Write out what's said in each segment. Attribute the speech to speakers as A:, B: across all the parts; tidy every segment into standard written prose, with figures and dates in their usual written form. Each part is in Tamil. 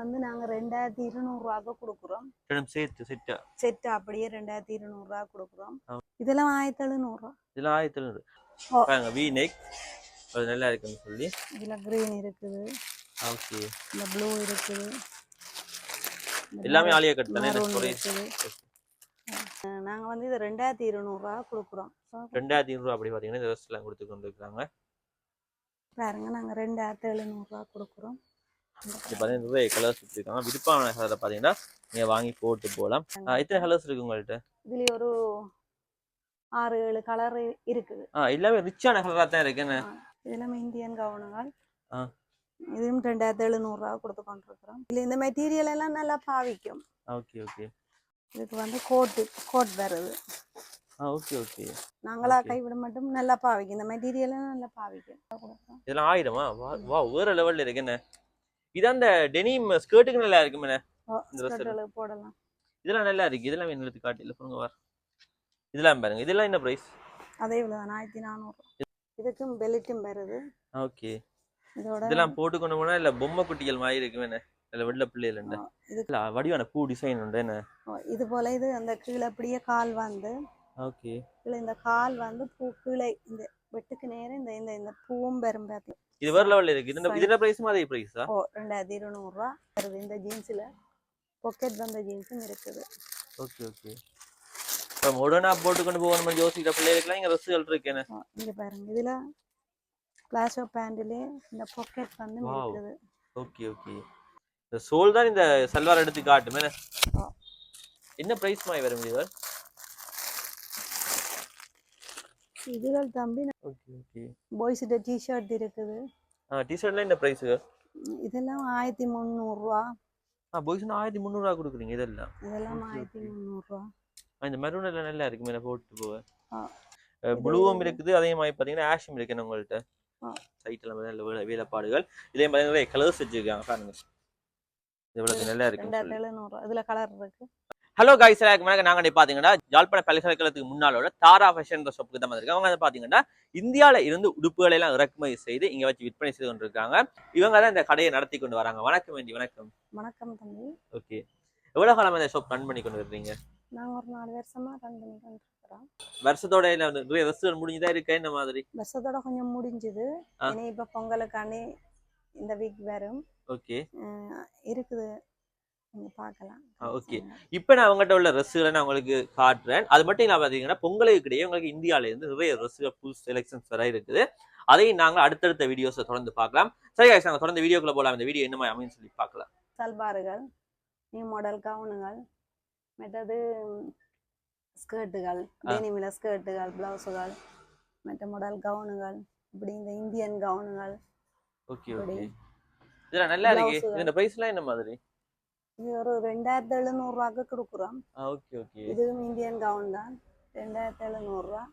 A: வந்து நாங்க 2200 ரூபாய்க்கு கொடுக்குறோம்.
B: சேர்த்து
A: செட் அப்படியே 2200 ரூபாய் கொடுக்குறோம். இதெல்லாம் 1700 ரூபாய்.
B: இதெல்லாம் 1700. பாருங்க வி நெக் அது நல்லா இருக்குன்னு சொல்லி.
A: இதுல கிரீன் இருக்குது.
B: ஓகே.
A: இந்த ப்ளூ இருக்குது.
B: எல்லாமே ஆலியா கட் தானே
A: இருக்குது. நாங்க வந்து இது 2200 ரூபாய் கொடுக்குறோம்.
B: 2200 ரூபாய் அப்படி பாத்தீங்கன்னா இந்த ட்ரெஸ் எல்லாம் கொடுத்து கொண்டு இருக்காங்க.
A: பாருங்க நாங்க 2700 ரூபாய் கொடுக்குறோம்.
B: இது பாத்தீங்கன்னா நிறைய கலர்ஸ் வச்சிருக்காங்க. விருப்பமான கலர் பாத்தீங்கன்னா நீங்க வாங்கி போட்டு போகலாம். எத்தனை கலர்ஸ் இருக்கு உங்கள்கிட்ட?
A: இதுல ஒரு 6-7 கலர் இருக்குது.
B: எல்லாமே ரிச்சான கலரா தான் இருக்குன்னு.
A: இதெல்லாம் இந்தியன் கவுனுகள். இதுவும் 2700 ரூபாய் கொடுத்து கொண்டிருக்கிறோம். இல்ல இந்த மெட்டீரியல் எல்லாம் நல்லா பாவிக்கும்.
B: Okay okay.
A: இதுக்கு வந்து கோட் வருது.
B: Okay okay.
A: நாங்களா கைவிட மட்டும் நல்லா பாவிக்கும். இந்த மெட்டீரியல் நல்லா பாவிக்கும்.
B: இதெல்லாம் 1000-ஆ? வா வேற லெவல்ல இருக்கு என்ன. இது அந்த டெனிம் ஸ்கர்ட்டுக்கு நல்லா இருக்குமே. இந்த ட்ரெஸ்
A: போடலாம்.
B: இதெல்லாம் நல்லா இருக்கு. இதெல்லாம் என்ன எடுத்து காட்டில போங்க வர. இதெல்லாம் பாருங்க. இதெல்லாம் என்ன பிரைஸ்?
A: அதே இவ்வளவு 1400. இதுக்கும் பெல்ட்டும் வருது.
B: ஓகே. இதெல்லாம் போட்டு கொண்டு போனா இல்ல பொம்மை குட்டிகள் மாதிரி இருக்குமே. இல்ல வெள்ள பிள்ளைகள் என்ன. இதுல வடிவான பூ டிசைன் உண்டு என்ன.
A: இது போல இது அந்த கீழ அப்படியே கால் வந்து.
B: ஓகே.
A: இல்ல இந்த கால் வந்து பூ கீழ இந்த வெட்டுக்கு நேரா இந்த இந்த பூவும் பெரும் பாத்து.
B: இது வேற லெவல்ல இருக்கு. இதோட பிரைஸும் அதே பிரைஸா?
A: 2200 ரூபாய் வருது. இந்த ஜீன்ஸ்ல பாக்கெட் வந்த ஜீன்ஸும் இருக்குது.
B: Okay okay. இப்ப மாடர்னா போட்டு கொண்டு போகணும் யோசிக்கிற பிள்ளைகளுக்குலாம் இங்க ட்ரெஸ்கள் இருக்கு என்ன.
A: இங்க பாருங்க. இதுல பிளாசோ பேண்ட்லயே இந்த பாக்கெட் வந்து இருக்குது.
B: Okay okay. இந்த சோல் தான் இந்த சல்வார் எடுத்து காட்டுமே. என்ன பிரைஸ் மாதிரி வரும் இது?
A: இதுகள் தம்பி.
B: Okay okay.
A: பாய்ஸ் டி-ஷர்ட் இருக்குது.
B: டி-ஷர்ட்ல என்ன பிரைஸ்?
A: இதெல்லாம் 1300 ரூபாய்.
B: பாய்ஸ்னா 1300 ரூபாய் கொடுக்குறீங்க இதெல்லாம்?
A: இதெல்லாம் 1300 ரூபாய்.
B: இந்த மெரூன் எல்லாம் நல்லா இருக்கு மேல போட்டு போக. ப்ளூவும் இருக்குது. அதே மாதிரி பாத்தீங்கன்னா ஆஷும் இருக்கு உங்கள்ட்ட. சைட்ல நல்ல வேலைப்பாடுகள். இதே மாதிரி நிறைய கலர்ஸ் வச்சிருக்காங்க பாருங்க. இவ்வளவு நல்லா இருக்கு.
A: 2700. இதுல கலர் இருக்கு.
B: ஹலோ கைஸ், நாங்க பாத்தீங்கன்னா யாழ்ப்பாண பல்கலைக்கழகத்துக்கு முன்னாலோட தாரா ஃபேஷன் ஷாப்புக்கு தான் வந்திருக்காங்க. அவங்க பாத்தீங்கன்னா இந்தியாவில இருந்து உடுப்புகளை எல்லாம் இறக்குமதி செய்து இங்க வச்சு விற்பனை செய்து கொண்டிருக்காங்க. இவங்க தான் இந்த கடையை நடத்தி கொண்டு வராங்க. வணக்கம் வேண்டி. வணக்கம்.
A: வணக்கம் தம்பி.
B: ஓகே. எவ்வளவு காலமா இந்த ஷாப் ரன் பண்ணி கொண்டு வர்றீங்க?
A: நாங்க ஒரு 4 வருஷமா ரன் பண்ணி கொண்டிருக்கிறோம்.
B: வருஷத்தோட நிறைய ரெஸ்டாரண்ட் முடிஞ்சதா இருக்கா இந்த மாதிரி?
A: வருஷத்தோட கொஞ்சம் முடிஞ்சது. இனி இப்ப பொங்கலுக்கானே இந்த வீக் வரும்.
B: ஓகே.
A: இருக்குது. நீங்க பார்க்கலாம்.
B: ஓகே. இப்போ நான் அவங்ககிட்ட உள்ள ட்ரெஸ்ஸுகளை நான் உங்களுக்கு காட்டுறேன். அது மட்டும் இல்லாம பாத்தீங்கன்னா பொங்கலுக்கு இடையே உங்களுக்கு இந்தியாவில இருந்து நிறைய ட்ரெஸ்ஸுகள் புது செலெக்ஷன்ஸ் வர இருக்குது. அதையும் நாங்கள் அடுத்தடுத்த வீடியோஸை தொடர்ந்து பார்க்கலாம். சரி guys, நாங்கள் தொடர்ந்து வீடியோக்குள்ள போகலாம். இந்த வீடியோ என்னமா அமைன்னு சொல்லி பார்க்கலாம்.
A: சல்வார்கள், நியூ மாடல் கவுனுகள், மற்றது ஸ்கர்ட்டுகள், டெனிமில ஸ்கர்ட்டுகள், பிளவுஸுகள், மற்ற மாடல் கவுனுகள், இப்படி இந்த இந்தியன் கவுனுகள்.
B: Okay okay. இதெல்லாம் நல்லா இருக்கு. இந்த பிரைஸ்லாம் என்ன மாதிரி?
A: இது ஒரு 2700 ரூபாய்க்கு கொடுக்குறோம்.
B: Okay okay.
A: இதுவும் இந்தியன் கவுன் தான். 2700 ரூபாய்.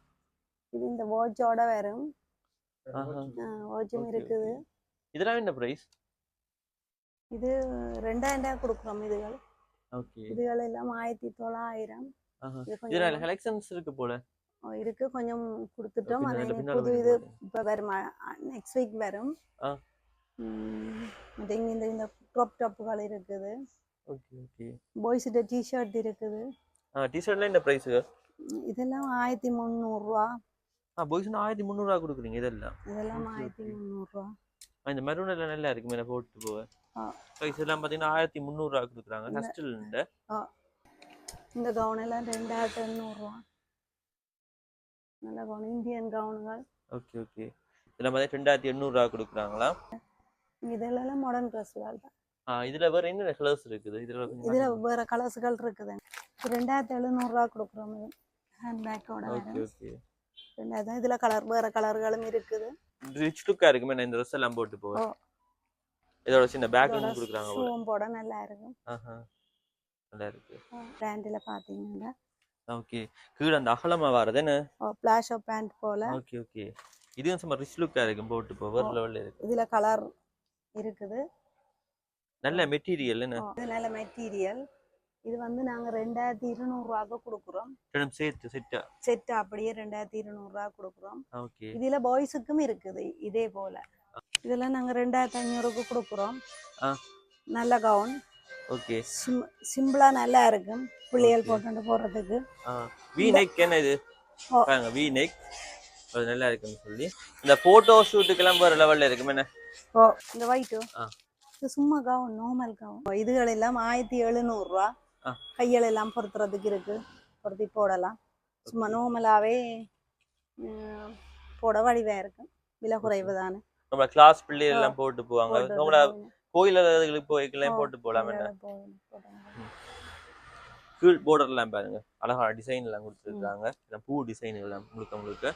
A: இது இந்த வாட்சோட வரும். வாட்சும் இருக்குது.
B: இதெல்லாம் என்ன பிரைஸ்?
A: இது 2000 கொடுக்குறோம். இதுகள்
B: ஓகே.
A: இதுகள் எல்லாம் 1900.
B: இதுல கலெக்ஷன்ஸ் இருக்கு போல.
A: இருக்கு. கொஞ்சம் கொடுத்துட்டோம். புது இது இப்ப வரும். நெக்ஸ்ட் வீக் வரும். இந்த க்ராப் டாப்புகள் இருக்குது.
B: Okay okay.
A: பாய்ஸ் டி-ஷர்ட் இருக்குது.
B: டி-ஷர்ட்ல என்ன பிரைஸ்?
A: இதெல்லாம் 1300 ரூபாய்.
B: பாய்ஸ்னா 1300 ரூபாய் கொடுக்குறீங்க இதெல்லாம்?
A: இதெல்லாம் 1300 ரூபாய்.
B: இந்த மெரூன் எல்லாம் நல்லா இருக்கு மேல போட்டு போக. பிரைஸ் எல்லாம் பாத்தீங்கன்னா 1300 ரூபாய் கொடுக்குறாங்க. ஹஸ்டல் இந்த
A: இந்த கவுன் எல்லாம் 2800 ரூபாய். நல்ல கவுன் இந்தியன் கவுனுகள்.
B: Okay okay. இதெல்லாம் பாத்தீங்கன்னா 2800 ரூபாய் கொடுக்குறாங்களா?
A: இதெல்லாம் மாடர்ன் ட்ரெஸ்கள் தான்.
B: இதுல வேற என்ன கலர்ஸ் இருக்குது?
A: இதுல வேற கலர்ஸ்கள் இருக்குது. 2700 ரூபாய் கொடுக்குறோம். ஹேண்ட் பேக்கோட.
B: Okay okay.
A: 2000. இதுல கலர் வேற கலர்களும் இருக்குது.
B: ரிச் லுக்கா இருக்குமே இந்த ட்ரெஸ் எல்லாம் போட்டு போக. இதோட சின்ன பேக்கும் கொடுக்குறாங்க.
A: ஷூம் போட நல்லா இருக்கும்.
B: நல்லா இருக்கு.
A: பிராண்ட்ல பாத்தீங்கன்னா
B: ஓகே. கீழ அந்த அகலமா வரதுன்னு
A: பிளாஷோ பேண்ட் போல.
B: Okay okay. இதுவும் சும்மா ரிச் லுக்கா இருக்கு போட்டு போக. வேற லெவல்ல இருக்கு.
A: இதுல கலர் இருக்குது.
B: நல்ல மெட்டீரியல் என்ன.
A: இது நல்ல மெட்டீரியல். இது வந்து நாங்க 2200 ரூபாய்க்கு கொடுக்குறோம். செட் அப்படியே 2200 ரூபாய் கொடுக்குறோம்.
B: ஓகே.
A: இதுல பாய்ஸுக்கும் இருக்குது இதே போல. இதெல்லாம் நாங்க 2500க்கு கொடுக்குறோம். நல்ல கவுன்.
B: ஓகே.
A: சிம்பிளா நல்லா இருக்கும் பிள்ளைகள் போட்டு போடுறதுக்கு.
B: வி நெக் என்ன இது பாருங்க, வி நெக் அது நல்லா இருக்குன்னு சொல்லி இந்த போட்டோ ஷூட்டுக்கெல்லாம் வேற லெவல்ல இருக்கும் என்ன.
A: இந்த ஒயிட்டு இது சும்மா கவுன், நார்மல் கவுன். இதுகள் எல்லாம் 1700 ரூபா. கைகள் எல்லாம் பொறுத்துறதுக்கு இருக்கு, பொறுத்தி போடலாம். சும்மா நார்மலாவே போட வடிவா இருக்கும், விலை குறைவு தானே.
B: நம்ம கிளாஸ் பிள்ளைகள் எல்லாம் போட்டு போவாங்க, நம்மள கோயிலுக்கு போய்க்கலாம் போட்டு போகலாம் என்ன. கீழ் போர்டர்லாம் பாருங்க, அழகான டிசைன் எல்லாம் கொடுத்துருக்காங்க. பூ டிசைன் எல்லாம் முழுக்க முழுக்க.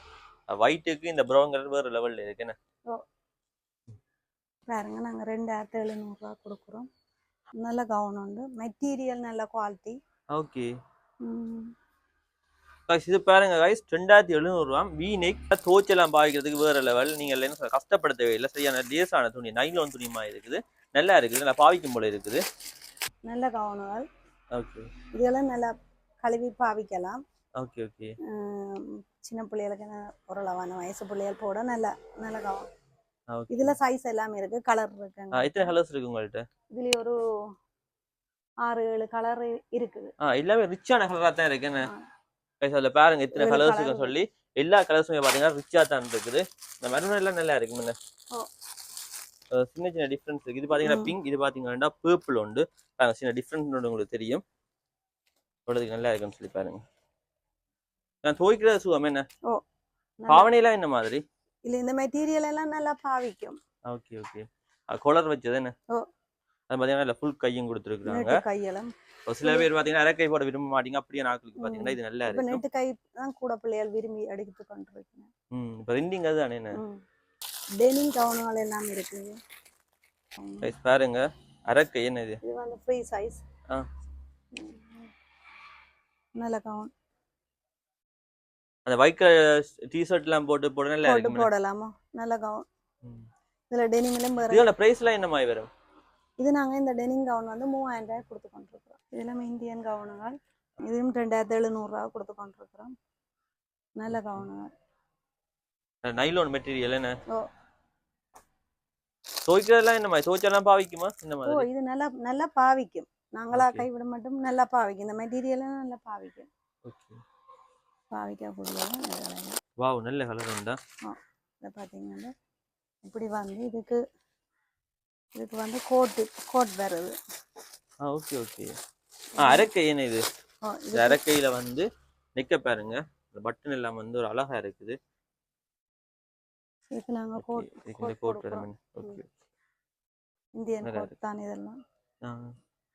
B: ஒயிட்டுக்கு இந்த ப்ரௌன் கலர் வேற லெவல்ல இருக்கு என்ன.
A: பாருங்க, நாங்க 2700 ரூபா கொடுக்குறோம். நல்ல கவுன் உண்டு, மெட்டீரியல் நல்ல குவாலிட்டி.
B: ஓகே. இது பாருங்க கைஸ், 2700 ரூபா. வி நெக் தோச்செல்லாம் பாவிக்கிறதுக்கு வேற லெவல். நீங்க என்ன கஷ்டப்பட தேவையில்லை, சரியான லேசான துணி, நைலான் துணி மாதிரி இருக்குது. நல்லா இருக்குது, நல்லா பாவிக்கும் போல இருக்குது. நல்ல கவுனுகள். ஓகே. இதெல்லாம் நல்லா கழுவி பாவிக்கலாம். Okay okay. சின்ன பிள்ளைகளுக்கு ஓரளவான வயசு பிள்ளைகள் போட நல்ல நல்ல கவுன். இதுல சைஸ் எல்லாம் இருக்கு, கலர் இருக்கு. எத்தனை கலர்ஸ் இருக்கு உங்கள்ட்ட? இதுல ஒரு 6-7 கலர் இருக்குது. எல்லாமே ரிச்சான கலரா தான் இருக்கு என்ன. அதுல பாருங்க எத்தனை கலர்ஸ் இருக்குன்னு சொல்லி. எல்லா கலர்ஸுமே பாத்தீங்கன்னா ரிச்சா தான் இருக்குது. இந்த மெரூன் எல்லாம் நல்லா இருக்கு முன்ன. சின்ன சின்ன டிஃபரன்ஸ் இருக்கு. இது பாத்தீங்கன்னா பிங்க், இது பாத்தீங்கன்னா பர்பிள் உண்டு. சின்ன டிஃபரன்ஸ் உங்களுக்கு தெரியும். அவ்வளவுக்கு நல்லா இருக்குன்னு சொல்லி பாருங்க. நான் துவைக்கிற சுகம் என்ன, பாவனையெல்லாம் என்ன மாதிரி இல்ல, இந்த மெட்டீரியல் எல்லாம் நல்லா பாவிக்கும். Okay okay. கொலர் வச்சது என்ன, அது பாத்தீங்கன்னா ஃபுல் கையும் கொடுத்துருக்காங்க. கையெல்லாம் சில பேர் பாத்தீங்கன்னா அரை கை போட விரும்ப மாட்டீங்க, அப்படியே நாட்களுக்கு பாத்தீங்கன்னா இது நல்லா இருக்கு. நெட் கை தான் கூட பிள்ளைகள் விரும்பி அடித்து கொண்டிருக்கீங்க. இப்போ ரெண்டிங் அதுதானே என்ன. டெனிம் கவுனுகள் எல்லாம் இருக்கு. சைஸ் பாருங்க, அரை கை என்ன இது வந்து ஃப்ரீ சைஸ். நல்ல கவுன். அந்த ஒயிட் கலர் டி-ஷர்ட் எல்லாம் போட்டு நல்லா இருக்கு, போடலாமா. நல்ல கவுன். இதுல டெனிம்லயும் வரும். இதோட பிரைஸ்லாம் என்ன மாதிரி வரும்? இது நாங்க இந்த டெனிம் கவுன் வந்து 3000 ரூபாய் கொடுத்து கொண்டிருக்கிறோம். இதெல்லாம் இந்தியன் கவுனுகள். இதுவும் 2700 ரூபாய் கொடுத்து கொண்டிருக்கிறோம். நல்ல கவுனுகள். நைலான் மெட்டீரியல் என்ன. துவைக்கிறதெல்லாம் என்ன மாதிரி, துவைச்செல்லாம் பாவிக்குமா இந்த மாதிரி? இது நல்லா நல்லா பாவிக்கும். நாங்களா கைவிட மட்டும் நல்லா பாவிக்கும். இந்த மெட்டீரியல் நல்லா பாவிக்கும். ஓகே. பாவிக்கக்கூடிய வாவ், நல்ல கலர் உண்டா. இதை பார்த்தீங்கன்னா இப்படி வந்து இதுக்கு வந்து கோட் வருது. Okay okay. அரைக்கை என்ன இது, அரைக்கையில வந்து நெக்க பாருங்க, பட்டன் எல்லாம் வந்து ஒரு அழகா இருக்குது. இதுக்கு நாங்க கோட் வரணும். ஓகே. இந்தியன் கோட் தான் இதெல்லாம்.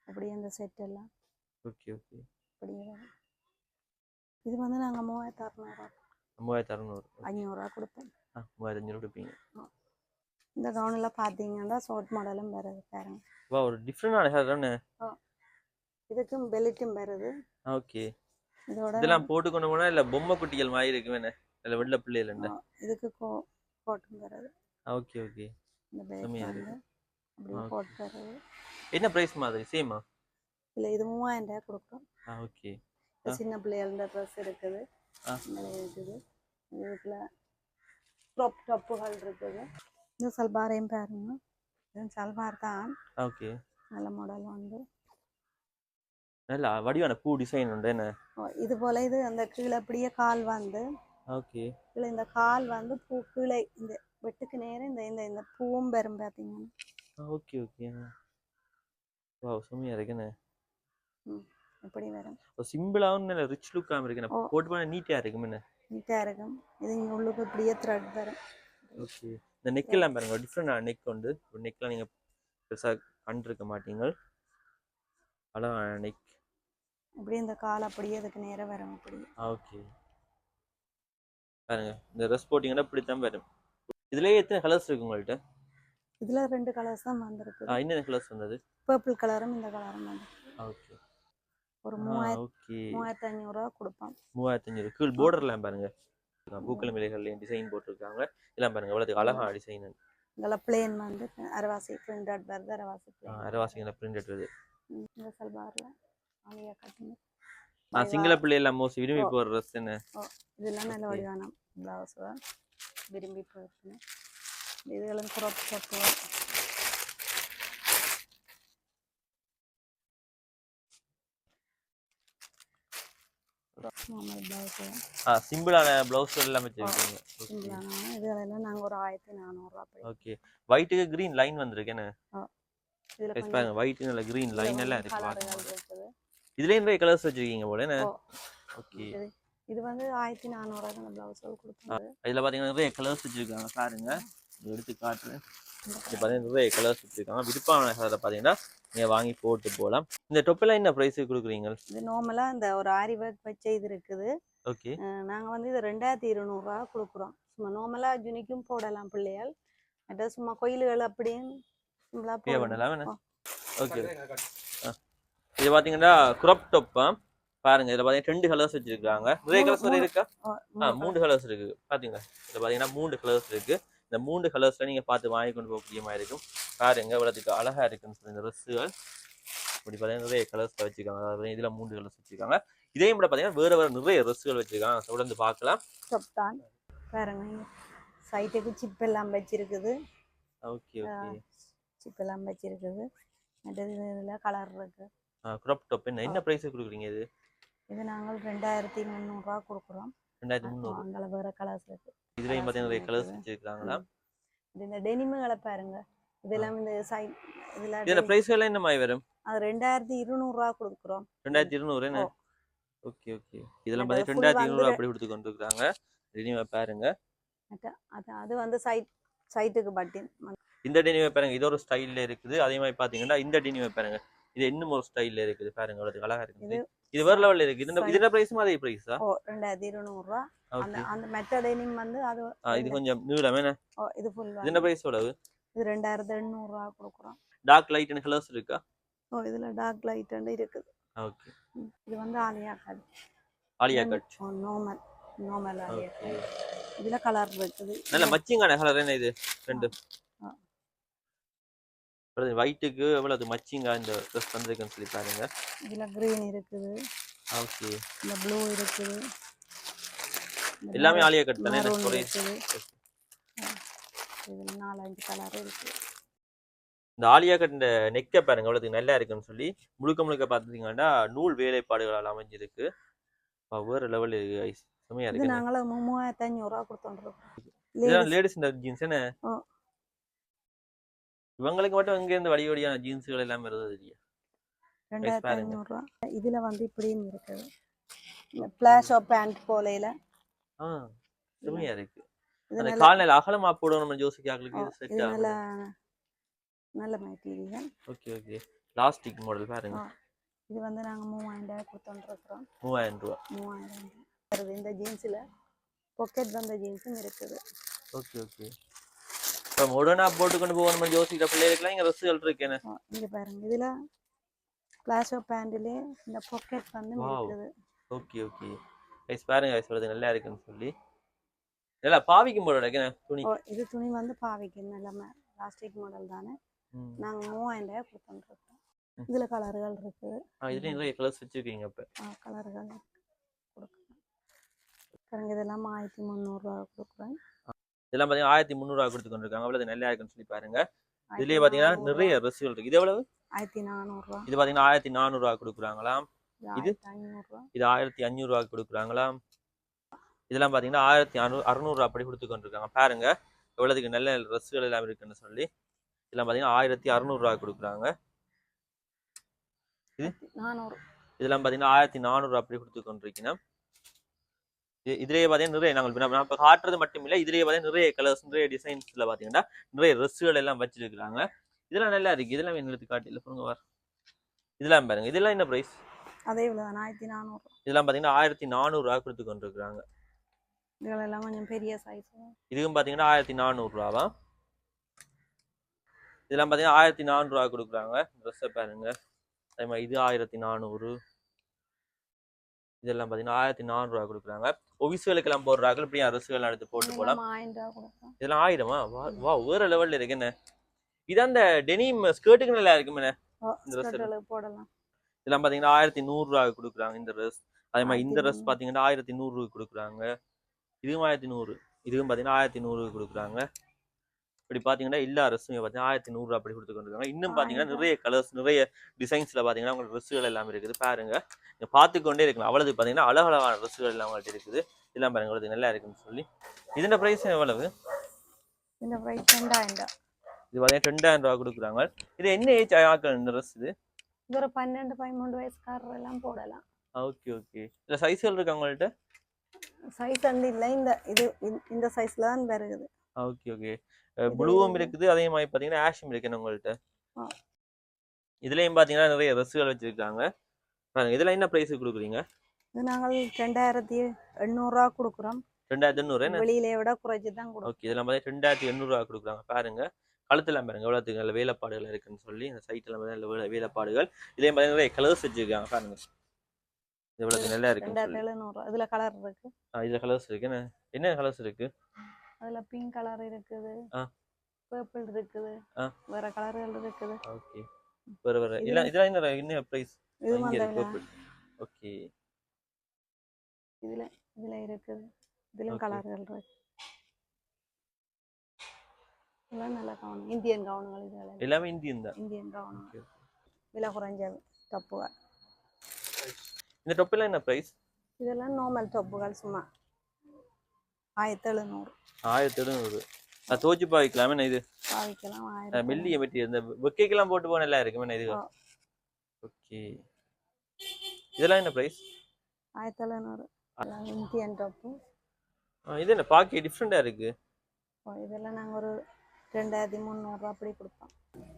B: அப்படியே இந்த செட் எல்லாம். Okay okay. அப்படியே இது வந்து நாங்க 3600 500 கொடுப்போம். 3500 கொடுப்பீங்க. இந்த கவுன் எல்லாம் பாத்தீங்கன்னா ஷார்ட் மாடலும் வருது பாருங்க. வா, ஒரு டிஃபரண்டான ஹேர் தானே. இதுக்கும் பெல்ட்டும் வருது. ஓகே. இதெல்லாம் போட்டு கொண்டு போனா இல்ல பொம்மை குட்டிகள் மாதிரி இருக்குமே என்ன, இல்ல வெள்ள பிள்ளைகள் என்ன. இதுக்கு கோட்டும் வருது. Okay okay. இந்த பெல்ட் வந்து அப்படியே கோட் வருது. என்ன பிரைஸ் மாதிரி சேமா? இல்ல, இது 3000 ரூபாய் கொடுக்கிறோம். ஓகே. சின்ன பிள்ளைகளோட ட்ரெஸ் இருக்குது, இருக்குது. இதுக்குள்ள க்ராப் டாப்புகள் இருக்குது. இந்த சல்வாரையும் பாருங்க, இது சல்வார் தான். ஓகே. நல்ல மாடல் வந்து நல்ல வடிவான பூ டிசைன் உண்டு என்ன. இது போல இது அந்த கீழே அப்படியே கால் வந்து. ஓகே. கீழே இந்த கால் வந்து பூ கீழே இந்த வெட்டுக்கு நேரம் இந்த இந்த இந்த பூவும் பெரும் பார்த்தீங்கன்னா. Okay okay. வாவ், செமையா இருக்குன்னு. எப்படி வரும், ஒரு சிம்பிளாவும் நல்ல ரிச் லுக்காகவும் இருக்கு. போட்டு போனா நீட்டா இருக்கும் என்ன. நீட்டா இருக்கும். இது இங்க உள்ளுக்கு அப்படியே த்ரெட் வரும். ஓகே. இந்த நெக் எல்லாம் பாருங்க, டிஃப்ரெண்டான நெக் உண்டு. ஒரு நெக்லாம் நீங்க பெருசா கண்டிருக்க மாட்டீங்க. அழகான நெக். அப்படியே இந்த கால் அப்படியே அதுக்கு நேரா வரும் அப்படி. ஓகே. பாருங்க, இந்த ட்ரெஸ் போட்டீங்கன்னா இப்படி தான் வரும். இதுலயே எத்தனை கலர்ஸ் இருக்கு உங்கள்ட்ட? இதுல 2 கலர்ஸ் தான் வந்திருக்கு. என்னென்ன கலர்ஸ் வந்தது? பர்பிள் கலரும் இந்த கலரும் வந்து. ஓகே. ஒரு 3500 ரூபாய் கொடுப்போம். 3500. கீழ் borderலாம் பாருங்க, பூக்கள் மிலைகள்லயும் டிசைன் போட்டுருக்காங்க. எல்லாம் பாருங்க எவ்வளவு அழகா டிசைன். இதெல்லாம் பிளேன் வந்து அரவாசி பிரிண்டட் வருது. அரவாசி பிளேன், அரவாசிங்கள பிரிண்டட் வருது. இந்த சல்வார்ல ஆலியா கட்டிங். சிங்கள பிள்ளை எல்லாம் மோஸ்ட் விரும்பி போற ட்ரெஸ் என்ன. இதெல்லாம் நல்ல வடிவான பிளவுஸ் விரும்பி போடுறேன். இதெல்லாம் க்ராப் டாப்.
A: நார்மல் பிளவுஸ்
B: சிம்பிளான பிளவுஸ் எல்லாம் வச்சிருக்கீங்க.
A: சிம்பிளான இதெல்லாம் நாங்க ஒரு 1400 அப்படி.
B: ஓகே. ஒயிட்டுக்கு கிரீன் லைன் வந்திருக்கேன்னு.
A: இதுல
B: கைஸ் பாருங்க ஒயிட் நல்ல கிரீன் லைன் எல்லாம் இருக்கு.
A: கலர்கள் இருக்குது.
B: இதுலயும் நிறைய கலர்ஸ் வச்சிருக்கீங்க போல என்ன? ஓகே.
A: இது வந்து 1400 அந்த பிளவுஸ் கொடுத்தாங்க.
B: இதுல பாத்தீங்கன்னா நிறைய கலர்ஸ் வச்சிருக்காங்க பாருங்க. எடுத்து காட்டுறேன். இது பாத்தீங்கன்னா நிறைய கலர்ஸ் வச்சிருக்காங்க. விருப்பமான கலரை பாத்தீங்கன்னா நீங்க வாங்கி போட்டு போலாம். இந்த டொப்பெல்லாம் என்ன பிரைஸ் கொடுக்குறீங்க?
A: இது நார்மலா இந்த ஒரு ஆரி ஒர்க் வச்ச இது இருக்குது.
B: ஓகே.
A: நாங்க வந்து இது 2200 கொடுக்குறோம். சும்மா நார்மலா ஜுனிக்கும் போடலாம் பிள்ளைகள். அத சும்மா கோயில்கள் அப்படியே சிம்பிளா
B: போடலாம். ஓகே. இது பாத்தீங்கன்னா கிராப் டாப் பாருங்க. இதுல பாத்தீங்கன்னா 2 கலர்ஸ் வச்சிருக்காங்க. நிறைய கலர்ஸ் வரை இருக்கா? 3 கலர்ஸ் இருக்கு. பாத்தீங்களா? இதுல பாத்தீங்கன்னா 3 கலர்ஸ் இருக்கு. இந்த 3 கலர்ஸ்ல நீங்க பார்த்து வாங்கி கொண்டு போகக்கூடிய மாதிரி இருக்கும். பாருங்க இவ்வளவுக்கு அழகா இருக்குன்னு சொல்லி இந்த ட்ரெஸ்ஸுகள் இப்படி பாத்தீங்கன்னா நிறைய கலர்ஸ்ல வச்சிருக்காங்க. அதாவது இதுல 3 கலர்ஸ் வச்சிருக்காங்க. இதையும் கூட பாத்தீங்கன்னா வேற வேற நிறைய ட்ரெஸ்ஸுகள் வச்சிருக்காங்க. தொடர்ந்து பார்க்கலாம்.
A: தான் பாருங்க சைடுக்கு சிப் எல்லாம் வச்சிருக்குது.
B: Okay okay.
A: சிப் எல்லாம் வச்சிருக்குது. மற்றது இதுல கலர் இருக்கு.
B: கிராப் டாப் என்ன பிரைஸ் கொடுக்குறீங்க இது?
A: இது நாங்கள் 2300 கொடுக்குறோம்.
B: 2300.
A: அங்கல வேற கலர்ஸ் இருக்கு.
B: இதுலயும் பாத்தீங்கன்னா நிறைய கலர்ஸ் வச்சிருக்காங்களா?
A: இந்த டெனிம்களை பாருங்க. இதெல்லாம் இந்த சைடு
B: இதுல பிரைஸ் எல்லாம் என்ன மாதிரி வரும்?
A: அது 2200 கொடுக்குறோம்.
B: 2200 என்ன? Okay okay. இதெல்லாம் பாத்தீங்கன்னா 2200 அப்படி கொடுத்து கொண்டு இருக்காங்க. டெனிம் பாருங்க.
A: அது வந்து சைடுக்கு பட்டின்.
B: இந்த டெனிம் பாருங்க. இது ஒரு ஸ்டைல்ல இருக்குது. அதே மாதிரி பாத்தீங்கன்னா இந்த டெனிம் பாருங்க. இது இன்னும் ஒரு ஸ்டைல்ல இருக்குது பாருங்க. அவ்வளவு அழகா இருக்குது. இது வேற லெவல்ல இருக்கு. இதோட பிரைஸும் அதே பிரைஸா?
A: 2200. அந்த மெட்ட டெனிம் வந்து அது
B: இது கொஞ்சம் நீளம் என்ன?
A: இது ஃபுல்.
B: இதோட பிரைஸ் எவ்வளவு?
A: இது 2800 கொடுக்குறோம்.
B: டார்க் லைட் அண்ட் கலர்ஸ் இருக்கா?
A: இதுல டார்க் லைட் அண்ட் இருக்குது.
B: ஓகே.
A: இது வந்து Alia cut.
B: Alia cut.
A: Normal Alia cut. இதுல கலர் இருக்குது.
B: நல்ல மச்சிங்கான கலர் என்ன இது? ரெண்டு. ஒயிட்டுக்கு எவ்வளவு மச்சிங்கா இந்த ட்ரெஸ் வந்திருக்குன்னு சொல்லி பாருங்க.
A: இதுல கிரீன் இருக்குது.
B: ஓகே.
A: இந்த ப்ளூ இருக்குது.
B: எல்லாமே ஆலியா கட் தானே?
A: இதுல 4-5 கலர் இருக்கு.
B: இந்த ஆலியா கட் இந்த நெக்க பாருங்க எவ்வளவு நல்லா இருக்குன்னு சொல்லி முழுக்க பாத்தீங்கன்னா நூல் வேலைப்பாடுகளால் அமைஞ்சிருக்கு. வேற லெவல் ஐஸ் செமையா இருக்கு.
A: நாங்கள 3500 கொடுத்தோம்.
B: இதெல்லாம் லேடிஸ் இந்த ஜீன்ஸ் என்ன? இவங்களுக்கு மட்டும் எங்க இருந்து வடிவடியான ஜீன்ஸ்கள் எல்லாம் வருது இல்லையா?
A: 2500. இதுல வந்து இப்படியும் இருக்குது. இந்த ஃபிளாஷ் ஆஃப் பேண்ட் போலையில
B: செமையா இருக்கு. அந்த கால்நிலை அகலமா போடணும் யோசிக்காங்களுக்கு இது செட் ஆகும்.
A: நல்ல material.
B: Okay okay. Plastic model பாருங்க.
A: இது வந்து நாங்க 3000 கொடுத்தோம்.
B: 3000 ரூபாய்.
A: வருது. இந்த ஜீன்ஸ்ல பாக்கெட் வந்த ஜீன்ஸும் இருக்குது.
B: Okay okay. இப்ப மாடர்னா போட்டு கொண்டு போகணும் யோசிக்கிற பிள்ளைகளுக்குலாம் இங்க ட்ரெஸ்ஸுகள் இருக்குன்னு.
A: இங்க பாருங்க. இதுல ஃபிளாஷ் ஆஃப் பேண்ட்ல இந்த பாக்கெட் வந்து இருக்குது.
B: Okay okay. கைஸ் பாருங்க கைஸ் சொல்றது நல்லா இருக்குன்னு சொல்லி. இல்ல பாவிக்கும் போல இருக்கு துணி.
A: இது துணி வந்து பாவிக்கும் நல்ல பிளாஸ்டிக் மாடல் தானே. நாங்க 3000 கொடுத்தோம். இதுல கலர்கள் இருக்கு.
B: இதுல நிறைய கலர்ஸ் வச்சிருக்கீங்க அப்ப.
A: கலர்கள் கொடுக்குறேன். பாருங்க இதெல்லாம் 1300 கொடுக்குறேன்.
B: இதெல்லாம் பாத்தீங்கன்னா 1300 கொடுத்து கொண்டிருக்காங்க. அவ்வளவு நல்லா இருக்குன்னு சொல்லி பாருங்க. இதுலயே பாத்தீங்கன்னா நிறைய ட்ரெஸ்ஸுகள் இருக்கு. இது எவ்வளவு?
A: 1400.
B: இது பாத்தீங்கன்னா 1400 கொடுக்குறாங்களாம். இது
A: 500.
B: இது 1500 கொடுக்குறாங்களாம். இதெல்லாம் பாத்தீங்கன்னா 1600 அப்படி கொடுத்து கொண்டிருக்காங்க. பாருங்க எவ்வளவுக்கு நல்ல ட்ரெஸ்ஸுகள் எல்லாம் இருக்குன்னு சொல்லி. இதெல்லாம் பாத்தீங்கன்னா 1600 கொடுக்குறாங்க. இது
A: 400.
B: இதெல்லாம் பாத்தீங்கன்னா 1400 அப்படி கொடுத்து கொண்டிருக்கீங்கன்னா. இதுலயே பாத்தீங்கன்னா நிறைய நாங்கள் இப்ப காட்டுறது மட்டும் இல்ல, இதுலயே பாத்தீங்கன்னா நிறைய கலர்ஸ் நிறைய டிசைன்ஸ்ல பாத்தீங்கன்னா நிறைய ட்ரெஸ்ஸுகள் எல்லாம் வச்சிருக்காங்க. இதெல்லாம் நல்லா இருக்கு. இதெல்லாம் எங்களுக்கு காட்டில பாருங்க. இதெல்லாம் பாருங்க. இதெல்லாம் என்ன பிரைஸ்?
A: அதே இவ்வளவு 1400.
B: இதெல்லாம் பாத்தீங்கன்னா 1400 கொடுத்து கொண்டிருக்காங்க.
A: இதெல்லாம் கொஞ்சம் பெரிய சைஸ்.
B: இதுவும் பாத்தீங்கன்னா 1400 இதெல்லாம் பாத்தீங்கன்னா 1400 கொடுக்குறாங்க. ட்ரெஸ்ஸை பாருங்க. அதே மாதிரி இது 1400. இதெல்லாம் பாத்தீங்கன்னா 1400 கொடுக்குறாங்க. ஒவிசுகளுக்கு எல்லாம் போடுறாங்க. இப்படி ட்ரெஸ்ஸுகள் எடுத்து போட்டு போலாம். இதெல்லாம் 1000-ஆ? வா வேற லெவல்ல இருக்கு என்ன. இது அந்த டெனிம் ஸ்கர்ட்டுக்கு நல்லா இருக்குமே இந்த ட்ரெஸ்
A: போடலாம்.
B: இதெல்லாம் பாத்தீங்கன்னா 1100 கொடுக்குறாங்க இந்த ட்ரெஸ். அதே மாதிரி இந்த ட்ரெஸ் பாத்தீங்கன்னா 1100 கொடுக்குறாங்க. இதுவும் 1100. இதுவும் பாத்தீங்கன்னா 1100 கொடுக்குறாங்க. இப்படி பாத்தீங்கன்னா எல்லா ட்ரெஸ்ஸுமே பார்த்தீங்கன்னா 1100 அப்படி கொடுத்து கொண்டிருக்காங்க. இன்னும் பாத்தீங்கன்னா நிறைய கலர்ஸ் நிறைய டிசைன்ஸ்ல பாத்தீங்கன்னா உங்களுக்கு ட்ரெஸ்ஸுகள் எல்லாம் இருக்குது பாருங்க. நீங்க பார்த்துக்கொண்டே இருக்கலாம். அவ்வளவு பாத்தீங்கன்னா அழகழகான ட்ரெஸ்ஸுகள் எல்லாம் அவங்கள்ட்ட இருக்குது. இதெல்லாம் பாருங்க உங்களுக்கு நல்லா இருக்குன்னு சொல்லி. இதோட பிரைஸ் எவ்வளவு?
A: இந்த பிரைஸ் 2000.
B: இது பாத்தீங்கன்னா 2000 ரூபாய் கொடுக்குறாங்க. இது என்ன ஏஜ் ஆக்கள் இந்த ட்ரெஸ் இது?
A: இது ஒரு 12 13 வயசுக்காரர் எல்லாம் போடலாம்.
B: Okay okay. இல்ல சைஸ்கள் இருக்கு அவங்கள்ட்ட?
A: சைஸ் வந்து இல்லை, இந்த சைஸ்ல தான் வருது.
B: Okay okay. ப்ளூவும் இருக்குது, அதே மாதிரி பாத்தீங்கன்னா ஆஷும் இருக்கு உங்கள்ட்ட. இதுலயும் பாத்தீங்கன்னா நிறைய ட்ரெஸ்ஸுகள் வச்சிருக்காங்க. இதெல்லாம் என்ன பிரைஸ் கொடுக்குறீங்க?
A: இது நாங்கள் 2800 ரூபா கொடுக்குறோம்.
B: 2800
A: வெளியில விட குறைச்சி தான் கொடுக்கும்.
B: ஓகே. இதெல்லாம் பார்த்தீங்கன்னா 2800 ரூபா கொடுக்குறாங்க பாருங்க. கழுத்துலாம் பாருங்க எவ்வளோத்துக்கு நல்ல வேலைப்பாடுகள் இருக்குன்னு சொல்லி அந்த சைட்ல நல்ல வேலைப்பாடுகள். இதே மாதிரி நிறைய கலர்ஸ் வச்சிருக்காங்க பாருங்க. எவ்வளவு நல்லா இருக்கு.
A: 2700. இதுல கலர் இருக்கு.
B: இதுல கலர்ஸ் இருக்கு. என்ன கலர்ஸ் இருக்கு?
A: அதுல பிங்க் கலர் இருக்குது, பர்பிள் இருக்குது, வேற கலர்கள் இருக்குது.
B: ஓகே. வேற இதெல்லாம் என்ன பிரைஸ்?
A: இது வந்து
B: பர்பிள். ஓகே.
A: இதுல இருக்குது. இதுல கலர்கள் இருக்கு. எல்லாம் நல்ல கவுன், இந்தியன் கவுன்கள். இதெல்லாம்
B: எல்லாமே இந்தியன் தான்.
A: Indian gown. விலை குறைஞ்ச டப்புகள்.
B: இந்த டொப்பெல்லாம் என்ன பிரைஸ்?
A: இதெல்லாம் நார்மல் டப்புகள் சும்மா 1700.
B: 1700. நான் தோச்சு பாவிக்கலாமே இது?
A: பாவிக்கலாம்.
B: 1000. மெல்லிய மெட்டீரியல் இந்த வெக்கைக்கெல்லாம் போட்டு போன நல்லா இருக்குமே இது? ஓகே. இதெல்லாம் என்ன பிரைஸ்?
A: 1700. இந்தியன் டப்பு.
B: இது என்ன பாக்கி டிஃப்ரெண்டா இருக்கு?
A: இதெல்லாம் நாங்க ஒரு 2300 அப்படி கொடுப்போம்.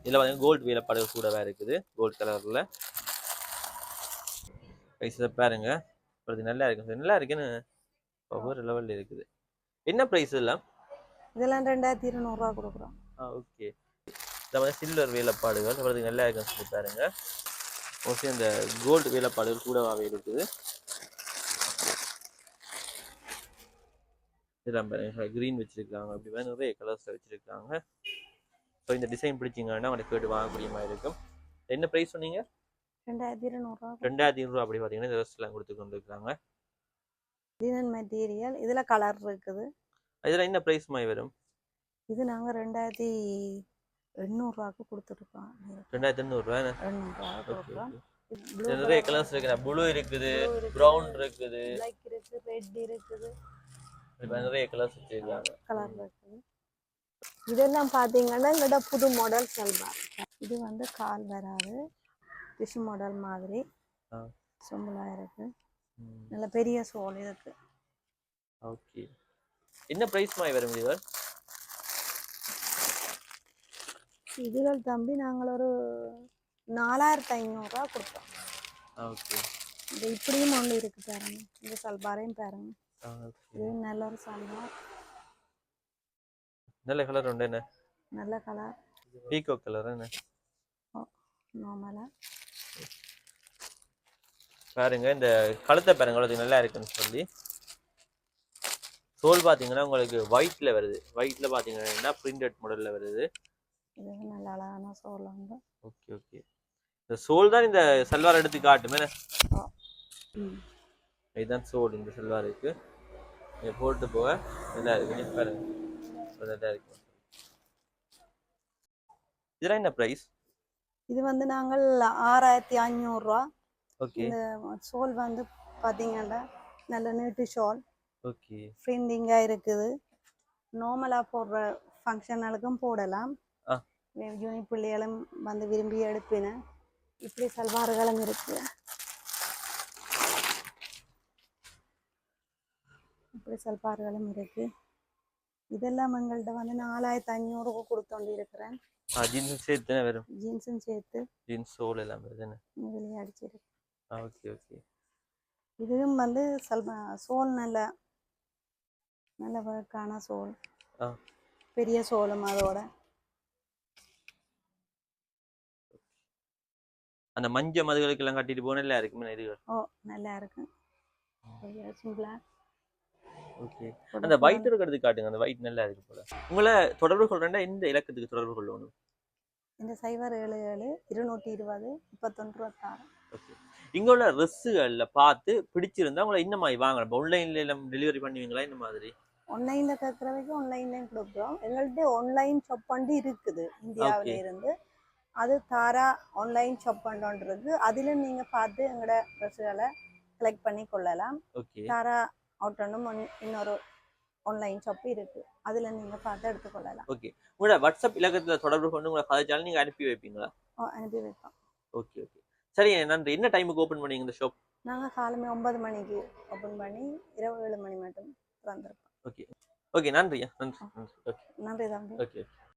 B: இதுல வந்து கோல்ட் வேலைப்பாடுகள் கூடவே இருக்குது, கோல்ட் கலர்ல. பிரைஸ் பாருங்க. அது நல்லா இருக்கு, நல்லா இருக்குன்னு ஒவ்வொரு லெவல்ல இருக்குது. என்ன பிரைஸ் எல்லாம்?
A: இதெல்லாம் 2200 ரூபா கொடுக்குறோம்.
B: ஓகே. இந்த மாதிரி சில்வர் வேலைப்பாடுகள் அது நல்லா இருக்குன்னு சொல்லி பாருங்க. மோஸ்ட்லி அந்த கோல்டு வேலைப்பாடுகள் கூடவே இருக்குது. இதெல்லாம் பாருங்க கிரீன் வச்சிருக்காங்க, அப்படி மாதிரி நிறைய கலர்ஸ்ல வச்சிருக்காங்க. ஸோ இந்த டிசைன் பிடிச்சிங்கன்னா அவனை கேட்டு வாங்கக்கூடிய மாதிரி இருக்கும். என்ன ப்ரைஸ் சொன்னீங்க?
A: 2200.
B: 2200 அப்படி பார்த்தீங்கன்னா இந்த ட்ரெஸ் எல்லாம் கொடுத்து கொண்டு இருக்காங்க.
A: Linen material. இதுல கலர் இருக்குது.
B: இதுல என்ன பிரைஸ் மாதிரி வரும்?
A: இது நாங்க 2800 ரூபாய்க்கு கொடுத்துருக்கோம்.
B: 2800 ரூபாய்.
A: 800 கொடுக்குறோம்.
B: நிறைய கலர்ஸ் இருக்குது, ப்ளூ இருக்குது, ப்ரௌன் இருக்குது,
A: பிளாக் இருக்கு, ரெட் இருக்குது,
B: நிறைய கலர்ஸ் வச்சிருக்காங்க.
A: கலர் இருக்குது. இதெல்லாம் பாத்தீங்கன்னா எங்கட புது மாடல் சல்வார். இது வந்து கால் வராது, டிஷ் மாடல் மாதிரி சிம்பிளா இருக்கு. நல்ல பெரிய சோல் இருக்கு.
B: ஓகே. என்ன பிரைஸ் மாதிரி வரும் இதுகள்?
A: இதுகள் தம்பி நாங்கள் ஒரு 4500 ரூபா கொடுத்தோம்.
B: ஓகே.
A: இது இப்படியும் ஒன்று இருக்கு பாருங்க. இந்த சல்வாரையும் பாருங்க. இது நல்ல ஒரு சல்வார்.
B: நல்ல கலர் உண்டு. என்ன
A: நல்ல கலர்?
B: பீகோ கலர். என்ன
A: நார்மலா
B: பாருங்க. இந்த கழுத்தை பாருங்க அது நல்லா இருக்குன்னு சொல்லி. சோல் பாத்தீங்கன்னா உங்களுக்கு ஒயிட்ல வருது. ஒயிட்ல பாத்தீங்கன்னா பிரிண்டட் மாடல்ல வருது.
A: இது நல்ல அழகான சோல் வந்து.
B: Okay okay. இந்த சோல் தான் இந்த சல்வார் எடுத்து காட்டுமே. இதுதான் சோல் இந்த சல்வாருக்கு. நீங்க போட்டு போக நல்லா இருக்கு பாருங்க. நல்லா இருக்கு. இதெல்லாம் என்ன பிரைஸ்?
A: இது வந்து நாங்கள் 6500 ரூபா.
B: ஓகே.
A: இந்த ஷால் வந்து பாத்தீங்கன்னா நல்ல நீட்டு ஷால்.
B: ஓகே.
A: ஃப்ரிண்டிங்கா இருக்குது. நார்மலா போடுற ஃபங்க்ஷனலுக்கும் போடலாம். யூனி பிள்ளைகளும் வந்து விரும்பி எடுப்பின. இப்படி சல்வார்களும் இருக்கு. இப்படி சல்வார்களும் இருக்கு. இதெல்லாம் எங்கள்கிட்ட வந்து 4500 கொடுத்தோண்டி இருக்கிறேன்.
B: ஜீன்ஸும் சேர்த்து வரும்.
A: ஜீன்ஸும் சேர்த்து.
B: ஜீன்ஸ் சோல் எல்லாம் வருது.
A: இதுலயே அடிச்சிருக்கு.
B: Okay okay.
A: இதுவும் வந்து சோல் நல்ல நல்ல ஒர்க்கான சோல். பெரிய சோலும் அதோட.
B: அந்த மஞ்ச மதுகளுக்கு எல்லாம் கட்டிட்டு போன நல்லா இருக்குமே இதுகள்.
A: நல்லா இருக்கு. சிம்பிளா.
B: ஓகே. அந்த ஒயிட் எடுத்து காட்டுங்க. அந்த ஒயிட் நல்லா இருக்கு போல. உங்களை தொடர்பு கொள்றேன்னா இந்த இலக்கத்துக்கு தொடர்பு கொள்ளணும்.
A: இந்த 077 220 3126.
B: ஓகே. இங்க உள்ள ட்ரெஸ்ஸுகள்ல பார்த்து பிடிச்சிருந்தா உங்களை இந்த மாதிரி வாங்கலாம். ஆன்லைன்ல எல்லாம் டெலிவரி பண்ணுவீங்களா இந்த மாதிரி?
A: ஆன்லைன்ல கேட்கறவைக்கு ஆன்லைன்லயும் கொடுக்குறோம். எங்கள்கிட்ட ஆன்லைன் ஷாப் பண்ணி இருக்குது இந்தியாவில இருந்து. அது தாரா ஆன்லைன் ஷாப் பண்ணுறது. அதில் நீங்கள் பார்த்து எங்களோட ட்ரெஸ்ஸுகளை செலக்ட் பண்ணி கொள்ளலாம். தாரா அவுட்டனும் இன்னொரு ஆன்லைன் ஷாப் இருக்கு, அதில் நீங்கள் பார்த்து எடுத்துக்கொள்ளலாம்.
B: ஓகே, உங்களோட வாட்ஸ்அப் இலக்கத்தில் தொடர்பு கொண்டு உங்களை கதைச்சாலும் நீங்கள் அனுப்பி வைப்பீங்களா?
A: அனுப்பி வைப்போம்.
B: ஓகே ஓகே, சரி நன்றி. என்ன டைமுக்கு ஓப்பன் பண்ணீங்க இந்த ஷாப்?
A: நாங்கள் காலமே 9 மணிக்கு ஓப்பன் பண்ணி இரவு 7 மணி மட்டும் திறந்துருப்போம்.
B: ஓகே ஓகே, நன்றியா, நன்றி.
A: நன்றி தம்பி.
B: ஓகே.